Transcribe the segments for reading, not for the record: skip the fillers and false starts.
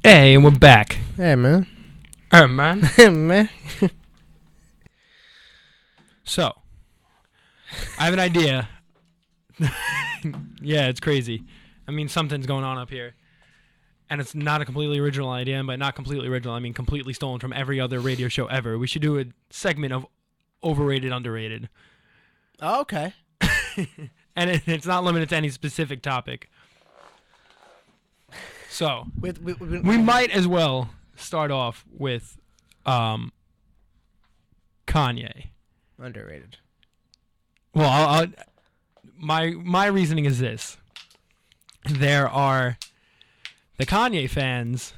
Hey, and we're back. Hey, man. Man. Hey, man. So, I have an idea. Yeah, it's crazy. I mean, something's going on up here. And it's not a completely original idea, and by not completely original, I mean completely stolen from every other radio show ever. We should do a segment of overrated, underrated. Oh, okay. And it's not limited to any specific topic. So, we might as well start off with Kanye. Underrated. Well, my reasoning is this. There are the Kanye fans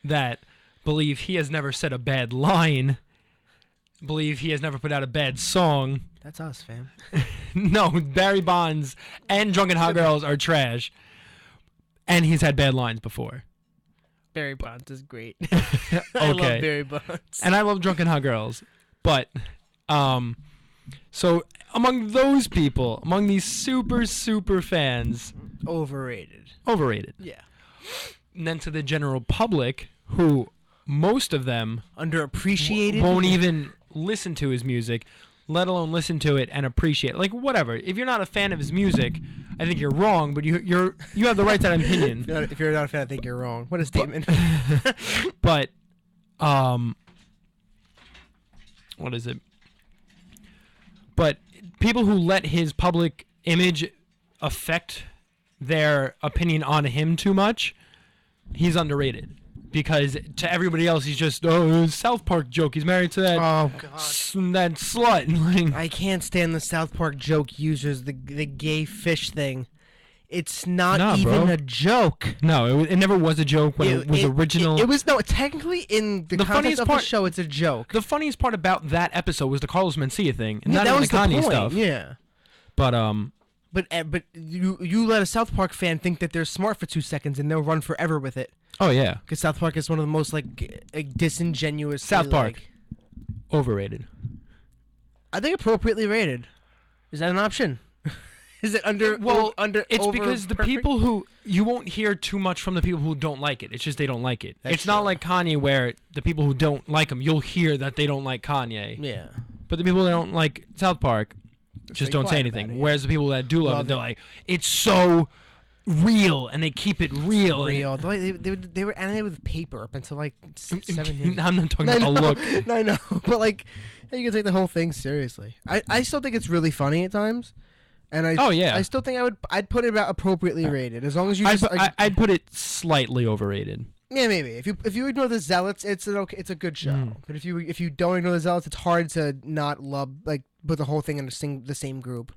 that believe he has never said a bad line, believe he has never put out a bad song. That's us, fam. No, Barry Bonds and Drunken Hot Girls are trash. And he's had bad lines before. Barry Bonds is great. Okay. I love Barry Bonds. And I love Drunken Hot Girls. But, so among those people, among these super fans. Overrated. Yeah. And then to the general public, who most of them Underappreciated. won't even listen to his music, let alone listen to it and appreciate it. Like, whatever. If you're not a fan of his music, I think you're wrong, but you have the right to that opinion. If you're not a fan, I think you're wrong. What a statement. But, what is it? But people who let his public image affect their opinion on him too much, he's underrated. Because to everybody else, he's just, South Park joke. He's married to that, that slut. Like, I can't stand the South Park joke users, the gay fish thing. It's not even a joke. No, it never was a joke when it was original. It was, no, technically in the context of the show, it's a joke. The funniest part about that episode was the Carlos Mencia thing, and not that even was the Kanye point. stuff. Yeah. But you let a South Park fan think that they're smart for 2 seconds and they'll run forever with it. Oh yeah, because South Park is one of the most like disingenuous. South Park, overrated. I think appropriately rated. Is that an option? Is it under? It's because the people who you won't hear too much from the people who don't like it. It's just they don't like it. It's not like Kanye where the people who don't like him, you'll hear that they don't like Kanye. Yeah. But the people that don't like South Park just don't say anything. Whereas the people that do love it, they're like, it's so real, and they keep it real. They were animated with paper up until like 7 years. I'm not talking about a look. I know, but like, you can take the whole thing seriously. I still think it's really funny at times, and I still think I'd put it about appropriately rated, as long as you. I'd put it slightly overrated. Yeah, maybe if you ignore the Zealots, it's a good show. But if you don't ignore the Zealots, it's hard to not love, like, put the whole thing in the same group.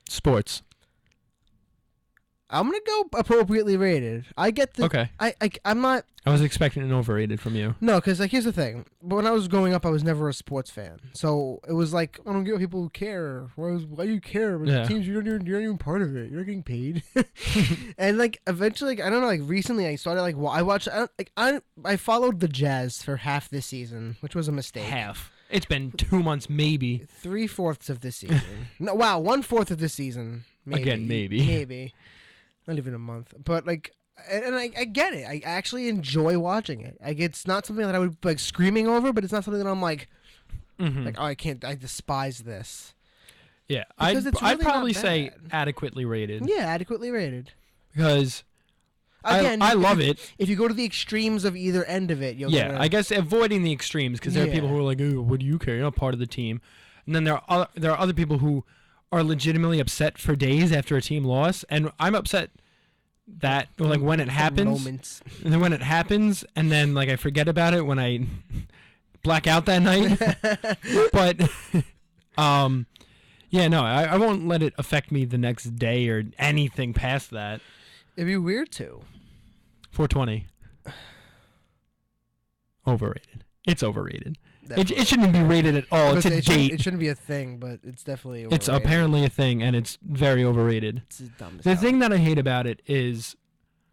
Sports. I'm gonna go appropriately rated. I get the. Okay. I'm not. I was expecting an overrated from you. No, because like here's the thing. When I was growing up, I was never a sports fan. So it was like, I don't get what people who care. Why do you care about teams? You're not even part of it. You're not getting paid. And like eventually, like, I don't know. Like recently, I started like I followed the Jazz for half this season, which was a mistake. Half. It's been 2 months, maybe. 3/4 of this season. No, wow, 1/4 of this season. Maybe. Again, maybe. Maybe. Not even a month, but like, and I get it. I actually enjoy watching it. Like, it's not something that I would like screaming over, but it's not something that I'm like, like, oh, I can't. I despise this. Yeah, I'd probably say adequately rated. Yeah, adequately rated. Because again, I love it. If you go to the extremes of either end of it, you'll I guess avoiding the extremes, because there are people who are like, "Ooh, what do you care? You're not part of the team," and then there are other people who are legitimately upset for days after a team loss, and I'm upset that like when it happens, and then when it happens, and then like I forget about it when I black out that night. But I won't let it affect me the next day or anything past that. It'd be weird too. 420. Overrated. It's overrated. It shouldn't be rated at all. It's a date. It shouldn't be a thing, but it's definitely overrated. It's apparently a thing, and it's very overrated. It's dumb as the hell. thing that I hate about it is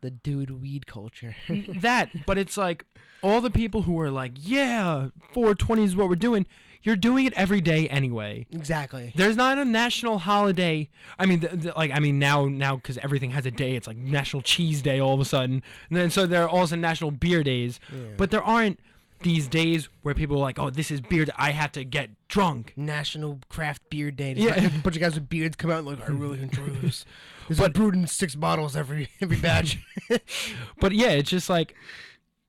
the dude weed culture. But it's like all the people who are like, yeah, 420 is what we're doing. you're doing it every day anyway. Exactly. There's not a national holiday. I mean, now because everything has a day. It's like National Cheese Day all of a sudden, and then so there are also national beer days. Yeah. But there aren't these days where people are like, oh, this is beer. I have to get drunk. National Craft Beer Day. Yeah. A bunch of guys with beards come out and like, I really enjoy this. This is brewed in 6 bottles every batch. But yeah, it's just like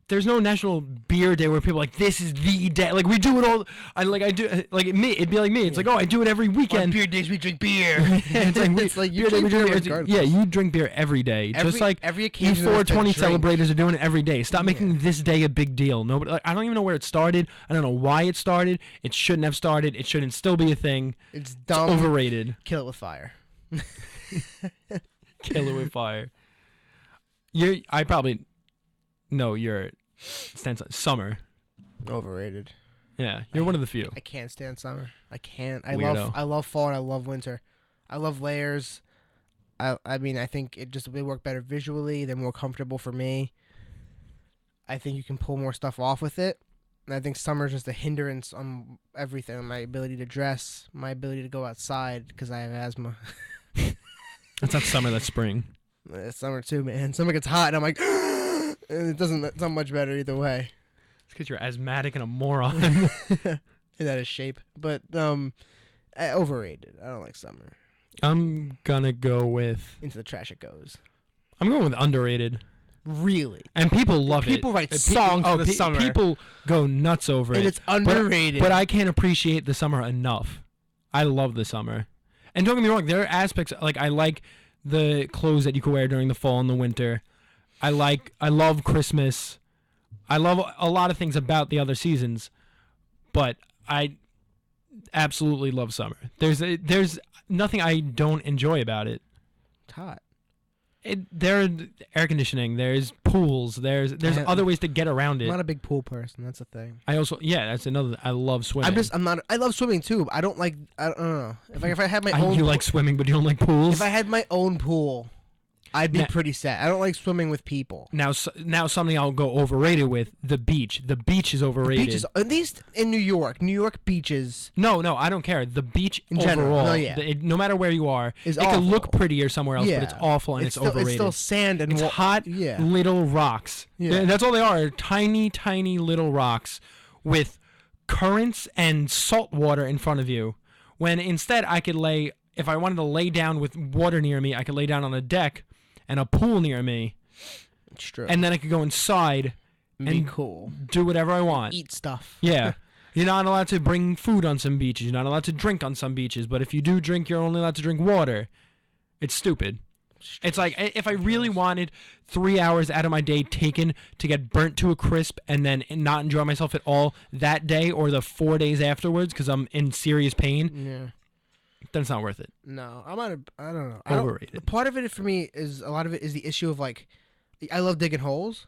there's no national beer day where people are like, this is the day. Like we do it all. It'd be like me. It's like, oh, I do it every weekend. On beer days we drink beer. It's like you drink beer. Yeah, you drink beer every day. Just like every occasion. You 420 celebrators are doing it every day. Stop making this day a big deal. Nobody. Like, I don't even know where it started. I don't know why it started. It shouldn't have started. It shouldn't still be a thing. It's dumb. It's overrated. Kill it with fire. Kill it with fire. I probably know your stance on summer. Overrated. Yeah, you're one of the few. I can't stand summer. I can't. I Weirdo. love fall and I love winter. I love layers. I mean, I think they work better visually. They're more comfortable for me. I think you can pull more stuff off with it. And I think summer is just a hindrance on everything. My ability to dress, my ability to go outside because I have asthma. That's not summer, that's spring. It's summer too, man. Summer gets hot and I'm like, and it's not much better either way. It's because you're asthmatic and a moron. In that is shape. But overrated. I don't like summer. I'm gonna go with into the trash it goes. I'm going with underrated. Really? And people love it. People write songs for the summer. People go nuts over it. And it's underrated. But I can't appreciate the summer enough. I love the summer. And don't get me wrong, there are aspects like I like the clothes that you can wear during the fall and the winter. I love Christmas. I love a lot of things about the other seasons, but I absolutely love summer. There's nothing I don't enjoy about it. It's hot. There's air conditioning. There's pools. There's other ways to get around it. I'm not a big pool person. That's the thing. That's another. I love swimming. I love swimming too. But I don't know. If I had my own. You like swimming, but you don't like pools. If I had my own pool, I'd be pretty sad. I don't like swimming with people. Now something I'll go overrated with, the beach. The beach is overrated. Beaches, at least in New York beaches. No, I don't care. The beach in overall, general, no matter where you are, it awful. can look prettier somewhere else, but it's awful and it's overrated. It's still sand and it's hot little rocks. Yeah. That's all they are. Tiny, tiny little rocks with currents and salt water in front of you. When instead I could if I wanted to lay down with water near me, I could lay down on a deck and a pool near me. It's true. And then I could go inside and cool. Do whatever I want. Eat stuff. Yeah. You're not allowed to bring food on some beaches. You're not allowed to drink on some beaches. But if you do drink, you're only allowed to drink water. It's stupid. It's like if I really wanted 3 hours out of my day taken to get burnt to a crisp and then not enjoy myself at all that day or the 4 days afterwards because I'm in serious pain, then it's not worth it. No, I don't know. Overrated. Part of it for me is a lot of it is the issue of like, I love digging holes.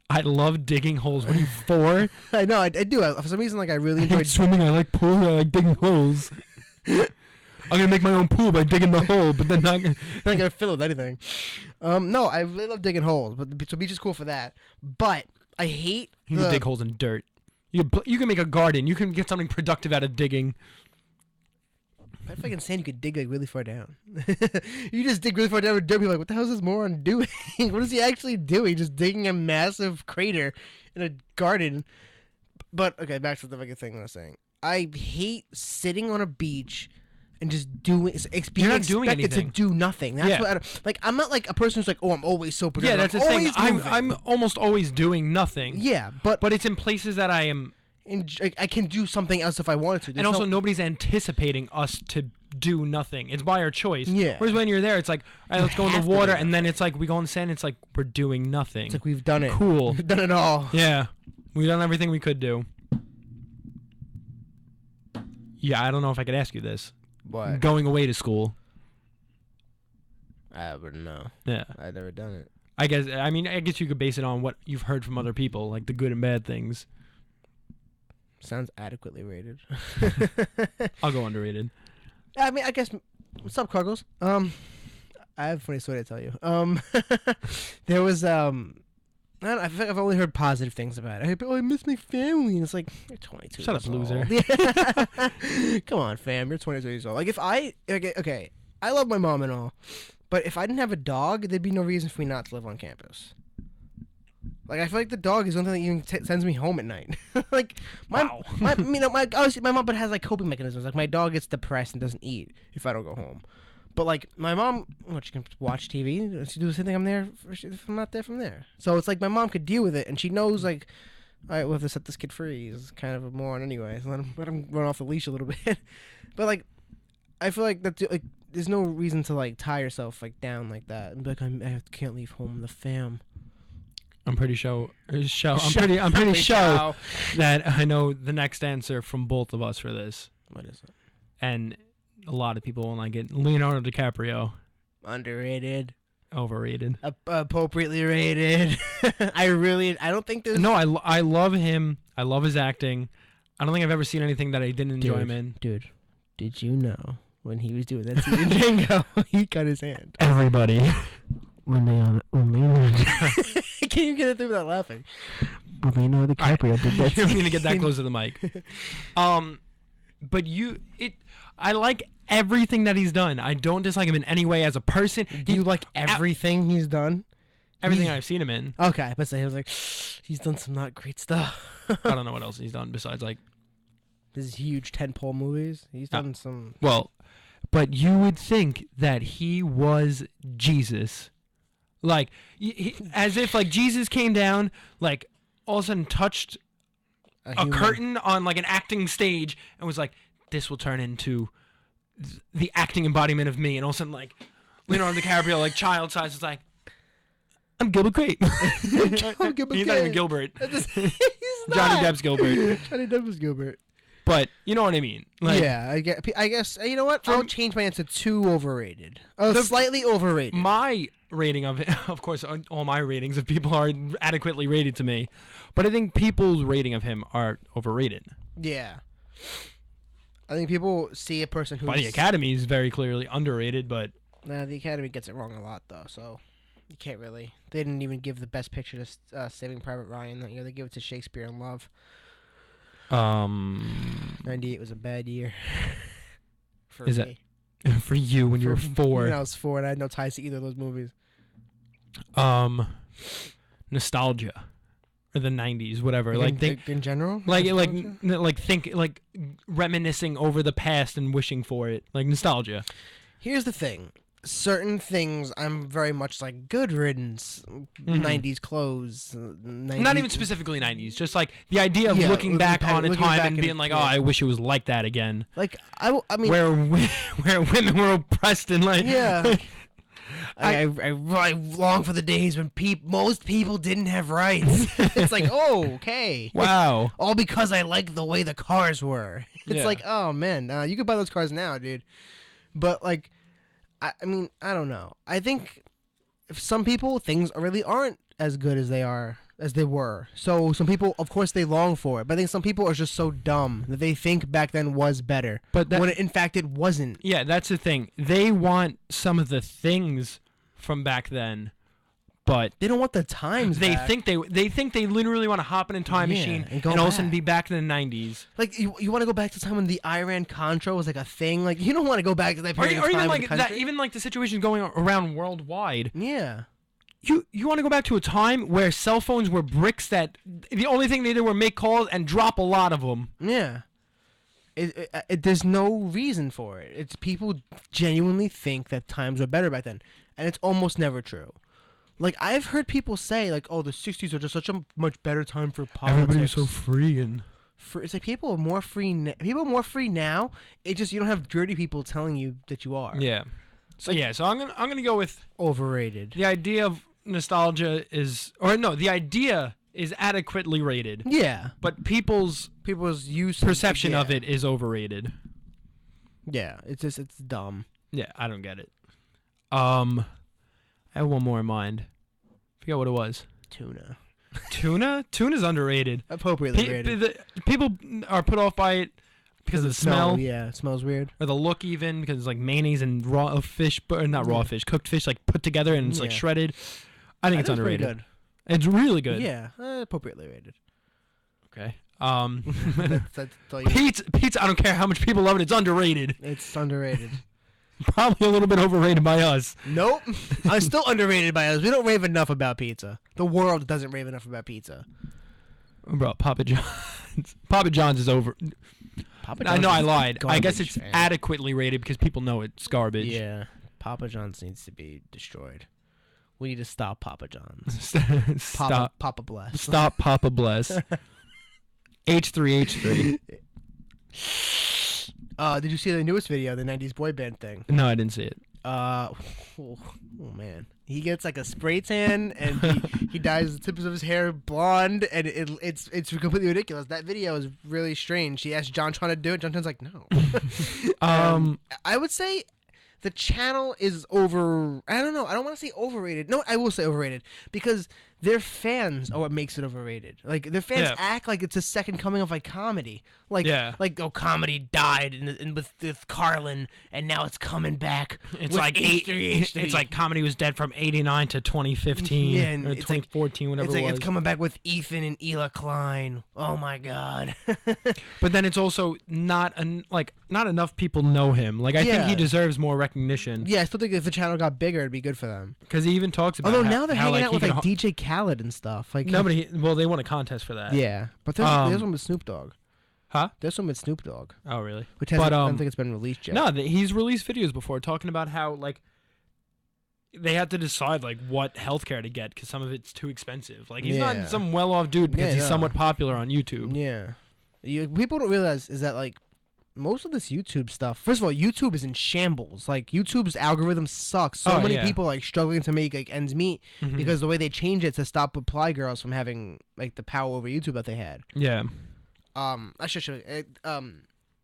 I love digging holes. What are you for? I know, I do. For some reason, like I really enjoy swimming. I like pool. I like digging holes. I'm gonna make my own pool by digging the hole, but then not gonna fill it with anything. No, I really love digging holes, but so beach is cool for that. But I hate you can dig holes in dirt. You can make a garden. You can get something productive out of digging. I fucking sand you could dig like really far down. You just dig really far down with dirt. You're like, what the hell is this moron doing? What is he actually doing? Just digging a massive crater in a garden. But okay, back to the fucking thing that I was saying. I hate sitting on a beach and just being expected to do nothing. That's what I'm not like a person who's like, oh, I'm always so productive. Yeah, that's the thing. I'm almost always doing nothing. Yeah, but it's in places that I am. I can do something else if I wanted to. And also, nobody's anticipating us to do nothing. It's by our choice. Yeah. Whereas when you're there, it's like, all right, let's go in the water, and then it's like we go in the sand. It's like we're doing nothing. It's like we've done it. Cool. We've done it all. Yeah, we've done everything we could do. Yeah, I don't know if I could ask you this. What? Going away to school. I wouldn't know. Yeah. I've never done it. I guess you could base it on what you've heard from other people, like the good and bad things. Sounds adequately rated. I'll go underrated. I mean, I guess. What's up, Cuggles? I have a funny story to tell you. There was I feel like I've only heard positive things about it. I miss my family. And it's like, you're 22 Shut up, years loser. old. Come on, fam. You're 22 years old. Like, if okay, I love my mom and all, but if I didn't have a dog, there'd be no reason for me not to live on campus. Like, I feel like the dog is one thing that even sends me home at night. Like, obviously my mom but has like coping mechanisms. Like, my dog gets depressed and doesn't eat if I don't go home. But like my mom, she can watch TV. She do the same thing. If I'm not there, from there. So it's like my mom could deal with it, and she knows like, all right, we'll have to set this kid free. He's kind of a moron anyway. So let him run off the leash a little bit. But like, I feel like that like there's no reason to like tie yourself like down like that and be like I can't leave home the fam. I'm pretty sure. I'm pretty sure that I know the next answer from both of us for this. What is it? And a lot of people won't like it. Leonardo DiCaprio. Underrated. Overrated. Appropriately rated. I don't think there's... No, I love him. I love his acting. I don't think I've ever seen anything that I didn't enjoy him in. Dude, did you know when he was doing that scene in Django, he cut his hand? Everybody. When can't even get it through without laughing. Leonardo DiCaprio did that. You don't need to get that close to the mic. But I like everything that he's done. I don't dislike him in any way as a person. Do you like everything he's done? Everything I've seen him in. Okay, but I was like, he's done some not great stuff. I don't know what else he's done besides like his huge tentpole movies. He's done some. Well, but you would think that he was Jesus. Like, as if, like, Jesus came down, like, all of a sudden touched a curtain on, like, an acting stage and was like, this will turn into the acting embodiment of me. And all of a sudden, like, Leonardo DiCaprio, like, child size, is like, I'm Gilbert Grape. He's not even Gilbert. He's not. Johnny Depp's Gilbert. Johnny Depp was Gilbert. But, you know what I mean. Like, yeah, I guess, you know what? I'll change my answer to overrated. Slightly overrated. My rating of it, of course, all my ratings of people are adequately rated to me. But I think people's rating of him are overrated. Yeah. I think people see a person who's... By the Academy is very clearly underrated, but... Nah, the Academy gets it wrong a lot, though, so you can't really... They didn't even give the best picture to Saving Private Ryan that year. They gave it to Shakespeare in Love. 98 was a bad year for me. That for you when you were 4? When I was 4 and I had no ties to either of those movies. Nostalgia, or the 90s, whatever. In general, think reminiscing over the past and wishing for it, like nostalgia. Here's the thing. Certain things I'm very much like good riddance, 90s clothes. 90s. Not even specifically 90s, just like the idea of looking back on a time and being like, oh, I wish it was like that again. Like, I mean... Where women were oppressed and like... Yeah. I long for the days when most people didn't have rights. It's like, oh, okay. Wow. All because I like the way the cars were. It's like, oh, man, you could buy those cars now, dude. But, like... I mean, I don't know. I think if some people, things really aren't as good as they were. So some people, of course, they long for it. But I think some people are just so dumb that they think back then was better. But when in fact it wasn't. Yeah, that's the thing. They want some of the things from back then, but they don't want the times back. They think they literally want to hop in a time machine and all of a sudden be back in the 90s. Like you want to go back to the time when the Iran-Contra was like a thing. Like you don't want to go back to that period of time. Or even like in the country. even like the situation going around worldwide. Yeah. You want to go back to a time where cell phones were bricks that the only thing they did were make calls and drop a lot of them. Yeah. There's no reason for it. It's people genuinely think that times were better back then, and it's almost never true. Like, I've heard people say, like, oh, the 60s are just such a much better time for politics. Everybody's so free and... It's like people are more free. People are more free now. It just, you don't have dirty people telling you that you are. Yeah. So, so I'm gonna go with... Overrated. The idea of nostalgia is... Or, no, the idea is adequately rated. Yeah. But people's perception of it is overrated. Yeah. It's dumb. Yeah, I don't get it. I have one more in mind. Forget what it was. Tuna. Tuna's underrated. Appropriately rated. People are put off by it because of the smell. Yeah, it smells weird. Or the look even, because it's like mayonnaise and raw fish, but not raw fish, cooked fish like put together and it's like shredded. I think it's underrated. Pretty good. It's really good. Yeah, appropriately rated. Okay. That's all you- Pizza. I don't care how much people love it. It's underrated. It's underrated. Probably a little bit overrated by us. Nope. I'm still underrated by us. We don't rave enough about pizza. The world doesn't rave enough about pizza. Bro, Papa John's. Papa John's is over. Papa I John's know I is lied. I guess garbage, it's man. adequately rated because people know it's garbage. Yeah. Papa John's needs to be destroyed. We need to stop Papa John's. Stop. Papa bless. Stop Papa Bless. H3H3. Did you see the newest video, the 90s boy band thing? No, I didn't see it. Oh man. He gets like a spray tan and he dyes the tips of his hair blonde and it's completely ridiculous. That video is really strange. He asked John to do it. John Tron's like, no. I would say the channel is over. I don't know. I don't want to say overrated. No, I will say overrated because their fans are what makes it overrated. Like their fans act like it's a second coming of like comedy. Like comedy died with Carlin and now it's coming back. It's like it's like comedy was dead from 89 to 2015 and or it's 2014, like, whatever it's like it was. It's coming back with Ethan and Ela Klein. Oh my god. But then it's also not enough people know him. Like I think he deserves more recognition. Yeah, I still think if the channel got bigger, it'd be good for them. Because he even talks about. Although now they're hanging out with like DJ Khaled and stuff. Like nobody. Well, they won a contest for that. Yeah, but there's one with Snoop Dogg. Huh? There's one with Snoop Dogg. Oh, really? Which I don't think it's been released yet. No, he's released videos before talking about how like they had to decide like what healthcare to get because some of it's too expensive. Like he's not some well-off dude because he's somewhat popular on YouTube. Yeah, people don't realize is that like most of this YouTube stuff. First of all, YouTube is in shambles. Like YouTube's algorithm sucks. So many people like struggling to make like ends meet because the way they changed it to stop Reply Girls from having like the power over YouTube that they had. Yeah. I should show you.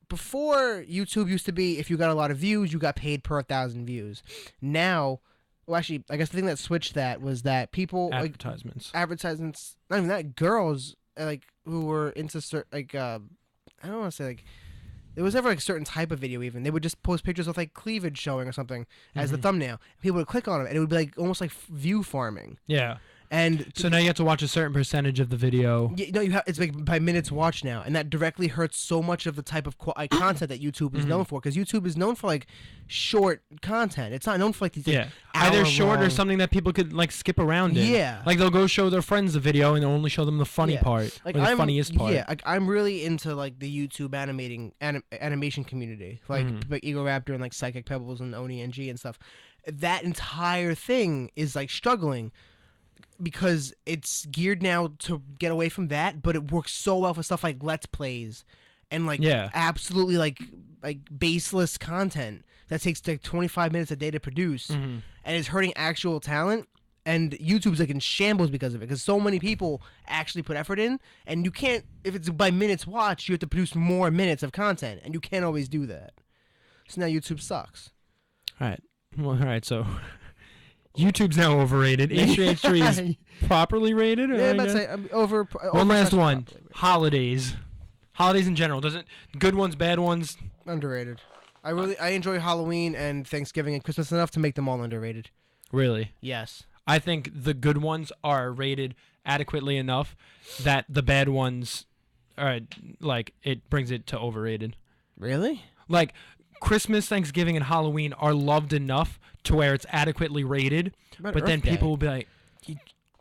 Before YouTube used to be if you got a lot of views, you got paid per 1,000 views. Now, well, actually, I guess the thing that switched that was that people advertisements, not even that, girls like who were into like I don't want to say like. There was never like a certain type of video even. They would just post pictures with like cleavage showing or something as the thumbnail. People would click on it and it would be like almost like view farming. Yeah. And so now you have to watch a certain percentage of the video. No, you have. It's like by minutes watched now, and that directly hurts so much of the type of content that YouTube is known for. Because YouTube is known for like short content. It's not known for like these. Like, either short or something that people could like skip around in. Yeah, like they'll go show their friends the video and they'll only show them the funny part, like or the funniest part. Yeah, like, I'm really into like the YouTube animation community, like Eagle Raptor and like Psychic Pebbles and Oni NG and stuff. That entire thing is like struggling. Because it's geared now to get away from that, but it works so well for stuff like Let's Plays and like absolutely like baseless content that takes like 25 minutes a day to produce and is hurting actual talent. And YouTube's like in shambles because of it, because so many people actually put effort in, and you can't, if it's by minutes watched, you have to produce more minutes of content, and you can't always do that. So now YouTube sucks. All right. Well, all right, so YouTube's now overrated. H3H3 is properly rated? Yeah, I'm about to say one last one. Holidays. Holidays in general. Good ones, bad ones? Underrated. I enjoy Halloween and Thanksgiving and Christmas enough to make them all underrated. Really? Yes. I think the good ones are rated adequately enough that the bad ones are like it brings it to overrated. Really? Like Christmas, Thanksgiving, and Halloween are loved enough to where it's adequately rated, but then people will be like,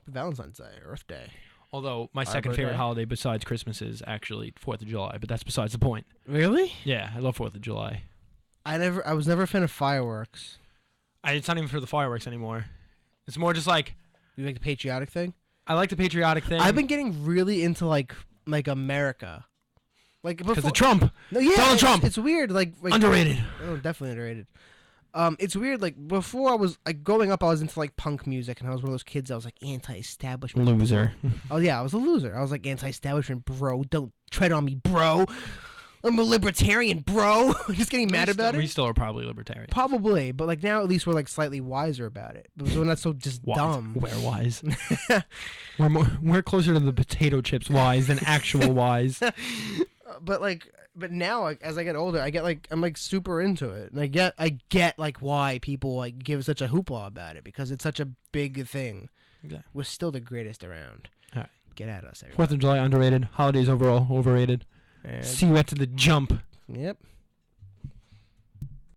Valentine's Day, Earth Day. Although my second favorite holiday besides Christmas is actually 4th of July, but that's besides the point. Really? Yeah, I love 4th of July. I was never a fan of fireworks. It's not even for the fireworks anymore. It's more just like you like the patriotic thing. I like the patriotic thing. I've been getting really into like America, like because of Trump. No, yeah, Donald Trump. It's weird. Like underrated. Oh, definitely underrated. It's weird. Like before, I was like growing up, I was into like punk music, and I was one of those kids that was like anti-establishment. Loser. Oh yeah, I was a loser. I was like anti-establishment, bro. Don't tread on me, bro. I'm a libertarian, bro. Just getting mad about it. We still are probably libertarian. Probably, but like now at least we're like slightly wiser about it. So we're not so just dumb. We're wise. We're closer to the potato chips wise than actual wise. But now, like, as I get older, I'm like super into it, and I get like why people like give such a hoopla about it because it's such a big thing. Exactly. we're still the greatest around. All right. Get at us, everybody. 4th of July underrated. Holidays overall overrated. And See you after the jump. yep.